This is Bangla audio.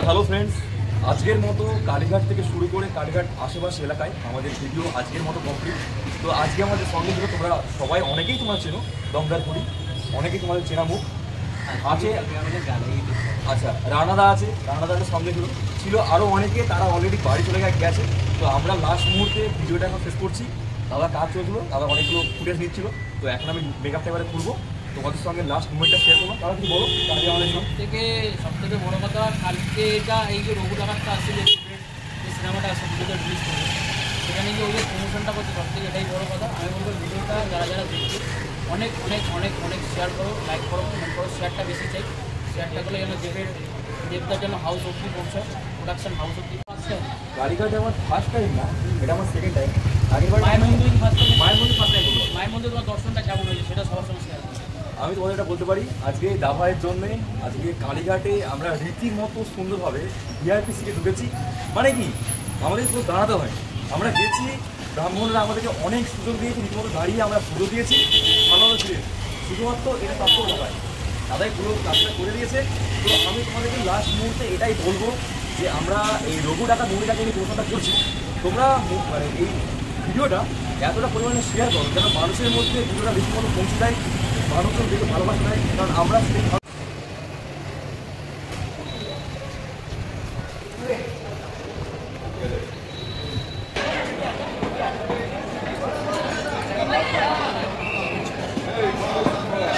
হ্যালো ফ্রেন্ডস, আজকের মতো কালীঘাট থেকে শুরু করে কালীঘাট আশেপাশে এলাকায় আমাদের ভিডিও আজকের মতো কমপ্লিট। তো আজকে আমাদের সঙ্গে ছিল, তোমরা সবাই অনেকেই তোমরা চেনো, দমদারপুরি অনেকেই তোমাদের চেনা মুখ আছে। আচ্ছা, রানাদা আছে, রানাদাদের সঙ্গে ছিল আরও অনেকে, তারা অলরেডি বাড়ি চলে গেছে। তো আমরা লাস্ট মুহূর্তে ভিডিওটা এখন শেষ করছি। দাদা কাজ চলছিল, দাদা অনেকগুলো ফুটেজ নিচ্ছিল, তো এখন আমি মেকআপটা এবারে খুলবো। তোমাদের সঙ্গে লাস্ট মুভমেন্টটা শেয়ার করবো। তারা কি বলো? তাহলে আমাদের সবথেকে বড় কথা, কালকে এটা এই যে রঘু ডাকাতটা আসছে, যে সিনেমাটা আসছে ভিডিওটা রিলিজ করবে, সেখানে গিয়ে ওই যে প্রমোশনটা করছে, সবথেকে এটাই বড় কথা। আমি বলবো ভিডিওটা যারা যারা দেখছে অনেক অনেক অনেক অনেক শেয়ার করো, লাইক করো, কমেন্ট করো। শেয়ারটা বেশি চাই, শেয়ারটা করলে যেন দেবদার যেন হাউস অব্দি পৌঁছায়, প্রোডাকশন হাউস অব্দি। গাড়িঘাটে আমার ফার্স্ট টাইম না, এটা আমার সেকেন্ড টাইম। আগেরবার মায়ের মন্দির ফার্স্ট টাইম, মায়ের মন্দির ফার্স্ট টাইম বলবো। মায়ের মন্দির তোমার দর্শনটা কেমন হয়েছে সেটা সবার সঙ্গে শেয়ার করো। আমি তোমাদের এটা বলতে পারি, আজকে দাভাইয়ের জন্যে আজকে কালীঘাটে আমরা রীতিমতো সুন্দরভাবে ভিআইপি সিটে ঢুকেছি। মানে কি, আমাদের পুরো দাঁড়াতে হয়। আমরা গেছি, ব্রাহ্মণরা আমাদেরকে অনেক সুযোগ দিয়েছে, রীতিমতো দাঁড়িয়ে আমরা পুজো দিয়েছি, ভালোভাবে ফিরে। শুধুমাত্র এটা প্রাপ্য দাদাই, দাদাই পুরো কাজটা করে দিয়েছে। তো আমি তোমাদেরকে লাস্ট মুহূর্তে এটাই বলবো যে আমরা এই রঘু ডাকাত মুভিটাকে নিয়ে প্রশ্নটা করছি, তোমরা মানে এই ভিডিওটা এতটা পরিমাণে শেয়ার করো যেন মানুষের মধ্যে ভিডিওটা রীতিমতো পৌঁছে দেয়, মানুষজন দেখে ভালোবাসা দেয়। কারণ আমরা